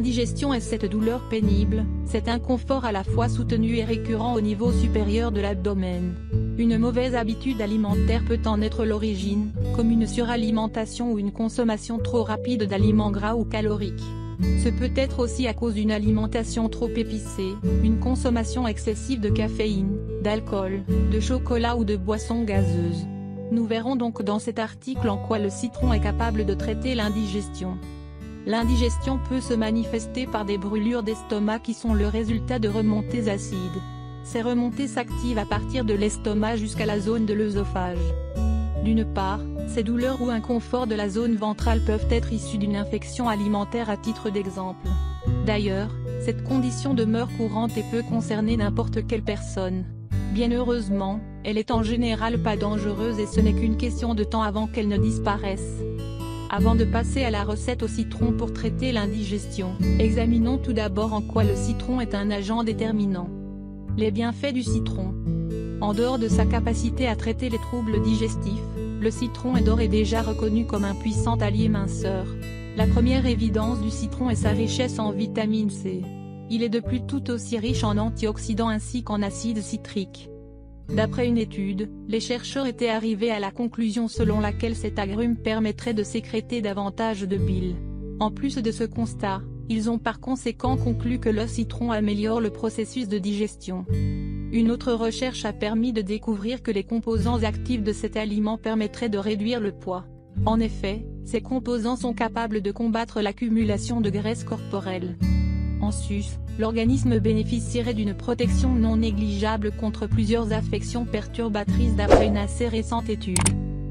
l'indigestion est cette douleur pénible, cet inconfort à la fois soutenu et récurrent au niveau supérieur de l'abdomen. Une mauvaise habitude alimentaire peut en être l'origine, comme une suralimentation ou une consommation trop rapide d'aliments gras ou caloriques. Ce peut être aussi à cause d'une alimentation trop épicée, une consommation excessive de caféine, d'alcool, de chocolat ou de boissons gazeuses. Nous verrons donc dans cet article en quoi le citron est capable de traiter l'indigestion. L'indigestion peut se manifester par des brûlures d'estomac qui sont le résultat de remontées acides. Ces remontées s'activent à partir de l'estomac jusqu'à la zone de l'œsophage. D'une part, ces douleurs ou inconforts de la zone ventrale peuvent être issus d'une infection alimentaire à titre d'exemple. D'ailleurs, cette condition demeure courante et peut concerner n'importe quelle personne. Bien heureusement, elle est en général pas dangereuse et ce n'est qu'une question de temps avant qu'elle ne disparaisse. Avant de passer à la recette au citron pour traiter l'indigestion, examinons tout d'abord en quoi le citron est un agent déterminant. Les bienfaits du citron. En dehors de sa capacité à traiter les troubles digestifs, le citron est d'ores et déjà reconnu comme un puissant allié minceur. La première évidence du citron est sa richesse en vitamine C. Il est de plus tout aussi riche en antioxydants ainsi qu'en acide citrique. D'après une étude, les chercheurs étaient arrivés à la conclusion selon laquelle cet agrume permettrait de sécréter davantage de bile. En plus de ce constat, ils ont par conséquent conclu que le citron améliore le processus de digestion. Une autre recherche a permis de découvrir que les composants actifs de cet aliment permettraient de réduire le poids. En effet, ces composants sont capables de combattre l'accumulation de graisse corporelle. En sus, l'organisme bénéficierait d'une protection non négligeable contre plusieurs affections perturbatrices d'après une assez récente étude.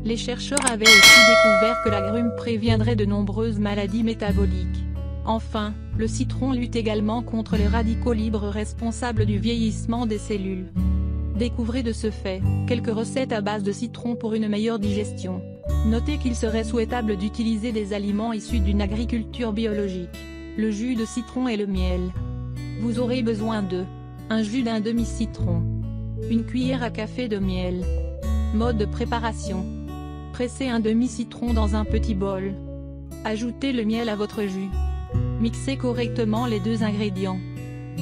Les chercheurs avaient aussi découvert que l'agrume préviendrait de nombreuses maladies métaboliques. Enfin, le citron lutte également contre les radicaux libres responsables du vieillissement des cellules. Découvrez de ce fait, quelques recettes à base de citron pour une meilleure digestion. Notez qu'il serait souhaitable d'utiliser des aliments issus d'une agriculture biologique. Le jus de citron et le miel. Vous aurez besoin de un jus d'un demi-citron, une cuillère à café de miel. Mode de préparation. Pressez un demi-citron dans un petit bol. Ajoutez le miel à votre jus. Mixez correctement les deux ingrédients.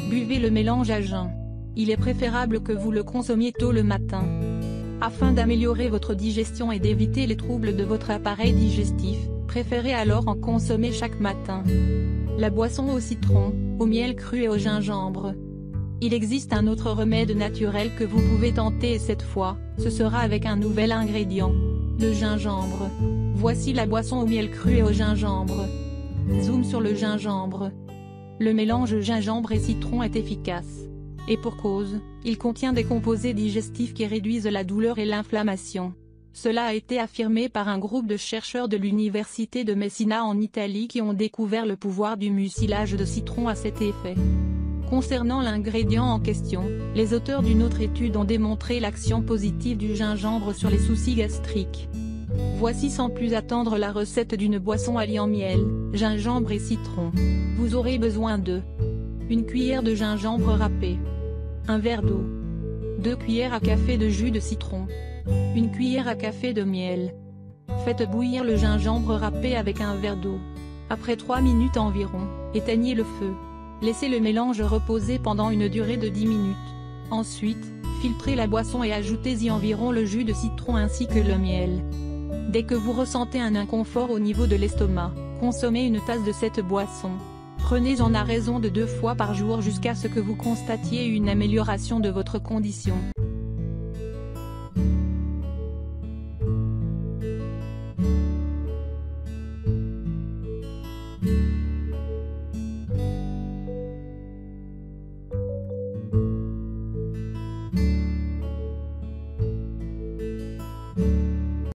Buvez le mélange à jeun. Il est préférable que vous le consommiez tôt le matin. Afin d'améliorer votre digestion et d'éviter les troubles de votre appareil digestif, préférez alors en consommer chaque matin. La boisson au citron, au miel cru et au gingembre. Il existe un autre remède naturel que vous pouvez tenter et cette fois, ce sera avec un nouvel ingrédient, le gingembre. Voici la boisson au miel cru et au gingembre. Zoom sur le gingembre. Le mélange gingembre et citron est efficace. Et pour cause, il contient des composés digestifs qui réduisent la douleur et l'inflammation. Cela a été affirmé par un groupe de chercheurs de l'université de Messina en Italie qui ont découvert le pouvoir du mucilage de citron à cet effet. Concernant l'ingrédient en question, les auteurs d'une autre étude ont démontré l'action positive du gingembre sur les soucis gastriques. Voici sans plus attendre la recette d'une boisson alliant miel, gingembre et citron. Vous aurez besoin de une cuillère de gingembre râpé, un verre d'eau, 2 cuillères à café de jus de citron, une cuillère à café de miel. Faites bouillir le gingembre râpé avec un verre d'eau. Après 3 minutes environ, éteignez le feu. Laissez le mélange reposer pendant une durée de 10 minutes. Ensuite, filtrez la boisson et ajoutez-y environ le jus de citron ainsi que le miel. Dès que vous ressentez un inconfort au niveau de l'estomac, consommez une tasse de cette boisson. Prenez-en à raison de 2 fois par jour jusqu'à ce que vous constatiez une amélioration de votre condition.